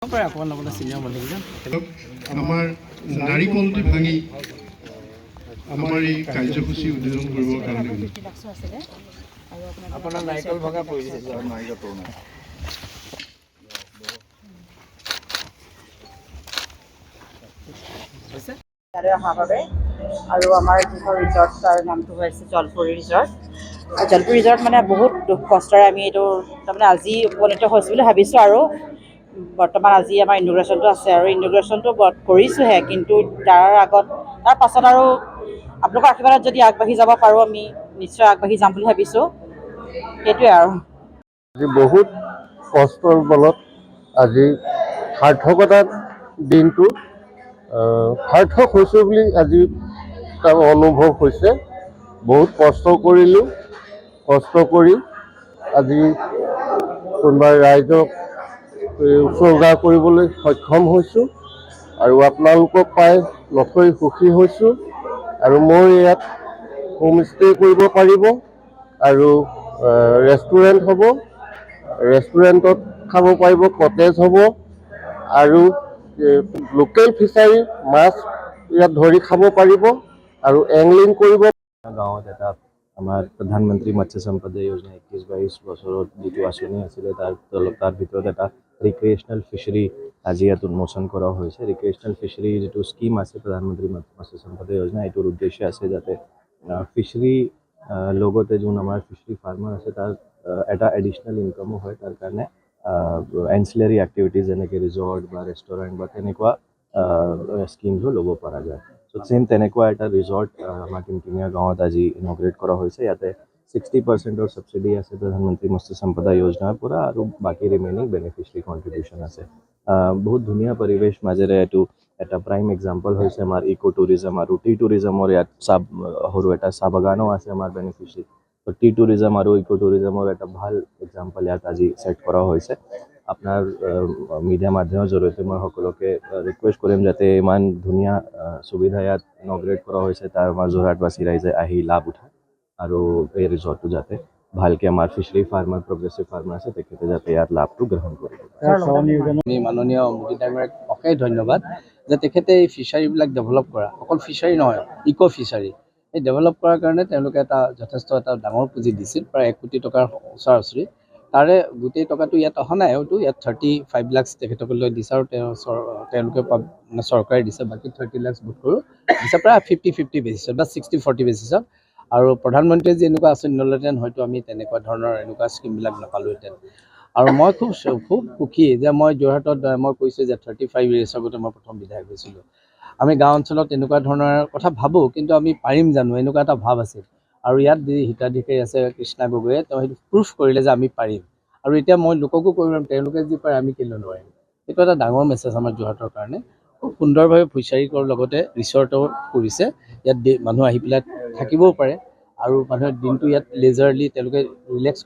আমাৰ নাৰিকলটি ভাঙি আমাৰ এই কাৰ্যসূচী উদ্বোধন কৰিবৰ কাৰণে আপোনাৰ নাৰিকল ভঙা পৰিছে অহাৰ বাবে আৰু আমাৰ যিখন ৰিজৰ্ট তাৰ নামটো হৈছে জলপুৰি ৰিজৰ্ট। জলপুৰি ৰিজৰ্ট মানে বহুত দুখ কষ্টৰে আমি এইটো তাৰমানে আজি উপনীত হৈছোঁ বুলি ভাবিছোঁ আৰু বৰ্তমান আজি আমাৰ ইনগ্ৰেশ্যনটো আছে আৰু ইনগ্ৰেশ্যনটো কৰিছোঁহে, কিন্তু তাৰ পাছত আৰু আপোনালোকৰ আশীৰ্বাদত যদি আগবাঢ়ি যাব পাৰোঁ আমি নিশ্চয় আগবাঢ়ি যাম বুলি ভাবিছোঁ। সেইটোৱে আৰু বহুত কষ্টৰ বলত আজি সাৰ্থকতাৰ দিনটো সাৰ্থক হৈছোঁ বুলি আজি তাৰ অনুভৱ হৈছে। বহুত কষ্ট কৰিলোঁ, কষ্ট কৰি আজি কোনোবা ৰাইজক উৎসৰ্গা কৰিবলৈ সক্ষম হৈছোঁ আৰু আপোনালোকক পাই নথৈ সুখী হৈছোঁ। আৰু মই ইয়াত হোমষ্টে কৰিব পাৰিব আৰু ৰেষ্টুৰেণ্ট হ'ব, ৰেষ্টুৰেণ্টত খাব পাৰিব, কটেজ হ'ব আৰু লোকেল ফিচাৰী মাছ ইয়াত ধৰি খাব পাৰিব আৰু এংলিং কৰিব। গাঁৱত এটা আমাৰ প্ৰধানমন্ত্ৰী মৎস্য সম্পদা যোজনা 21-22 বছৰত যিটো আঁচনি আছিলে তাৰ ভিতৰত এটা ৰিক্ৰিয়েশ্যনেল ফিচাৰী আজি ইয়াত উন্মোচন কৰা হৈছে। ৰিক্ৰিয়েশ্যনেল ফিচাৰী যিটো স্কিম আছে প্ৰধানমন্ত্ৰী মৎস্য সম্পদা যোজনা, এইটোৰ উদ্দেশ্য আছে যাতে ফিচাৰী লগতে যোন আমাৰ ফিচাৰী ফাৰ্মাৰ আছে তাৰ এটা এডিশ্যনেল ইনকামো হয়। তাৰ কাৰণে এনচিলাৰী এক্টিভিটিজ যেনেকৈ ৰিজৰ্ট বা ৰেষ্টুৰেণ্ট বা তেনেকুৱা স্কিমছো ল'ব পৰা যায়। চ' চেম তেনেকুৱা এটা ৰিজৰ্ট আমাৰ টিমটিমীয়া গাঁৱত আজি ইনগ্ৰেট কৰা হৈছে। ইয়াতে 60% ছাবচিডি আছে প্ৰধানমন্ত্ৰী মৎস্য সম্পদা যোজনাৰ পৰা আৰু বাকী ৰিমেইনিং বেনিফিচিয়াৰী কণ্ট্ৰিবিউশ্যন আছে। বহুত ধুনীয়া পৰিৱেশ মাজেৰে এইটো এটা প্ৰাইম এক্সাম্পল হৈছে আমাৰ ইক' টুৰিজম আৰু টি টুৰিজমৰ ইয়াত সৰু এটা চাহ বাগানো আছে আমাৰ বেনিফিচিয়াৰী। ত' টি টুৰিজম আৰু ইক' টুৰিজমৰ এটা ভাল এক্সাম্পল ইয়াত আজি ছেট কৰা হৈছে। আপোনাৰ মিডিয়া মাধ্যমৰ জৰিয়তে মই সকলোকে ৰিকুৱেষ্ট কৰিম যাতে ইমান ধুনীয়া সুবিধা ইয়াত ইনগ্ৰেট কৰা হৈছে তাৰ আমাৰ যোৰহাটবাসী ৰাইজে আহি লাভ উঠায় আৰু এই ৰিজৰ্টটো যাতে ভালকৈ আমাৰ ফিচাৰী ফাৰ্মাৰ প্ৰগ্ৰেছিভ ফাৰ্মাৰ আছে তেখেতে যাতে ইয়াৰ লাভটো গ্ৰহণ কৰিব। আমি মাননীয় মোদী ডাঙৰীয়াক অশেষ ধন্যবাদ যে তেখেতে এই ফিচাৰীবিলাক ডেভেলপ কৰা, অকল ফিচাৰী নহয় ইক' ফিচাৰী এই ডেভেলপ কৰাৰ কাৰণে তেওঁলোকে এটা যথেষ্ট এটা ডাঙৰ পুঁজি দিছিল, প্ৰায় 1 কোটি টকাৰ ওচৰা-ওচৰি। তাৰে গোটেই টকাটো ইয়াত অহা নাই, হয়তো ইয়াত 35 লাখ তেখেতসকলে দিছে আৰু তেওঁলোকে মানে চৰকাৰে দিছে, বাকী 30 লাখ বোধ কৰোঁ দিছে, প্ৰায় 50-50 বেচিছত বা 60-40 বেচিছত। আৰু প্ৰধানমন্ত্ৰীয়ে যে এনেকুৱা আঁচনি নলহেঁতেন হয়তো আমি তেনেকুৱা ধৰণৰ এনেকুৱা স্কিমবিলাক নাপালোহেঁতেন। আৰু মই খুব সুখী যে মই যোৰহাটত মই কৈছোঁ যে 35 ইয়েৰ্ছ আগতে মই প্ৰথম বিধায়ক হৈছিলোঁ। আমি গাঁও অঞ্চলত এনেকুৱা ধৰণৰ কথা ভাবোঁ, কিন্তু আমি পাৰিম জানো, এনেকুৱা এটা ভাৱ আছিল। আৰু ইয়াত যি হিতাধিকাৰী আছে কৃষ্ণা গগৈয়ে, তেওঁ সেইটো প্ৰুফ কৰিলে যে আমি পাৰিম। আৰু এতিয়া মই লোককো কৰিম, তেওঁলোকে যি পাৰে আমি কেলৈ নোৱাৰিম। এইটো এটা ডাঙৰ মেছেজ আমাৰ যোৰহাটৰ কাৰণে। খুব সুন্দৰভাৱে ফিচাৰী কৰাৰ লগতে ৰিচৰ্টো কৰিছে। ইয়াত মানুহ আহি পেলাই থাকিবও পাৰে আৰু মানুহে দিনটো ইয়াত লেজাৰলি তেওঁলোকে ৰিলেক্স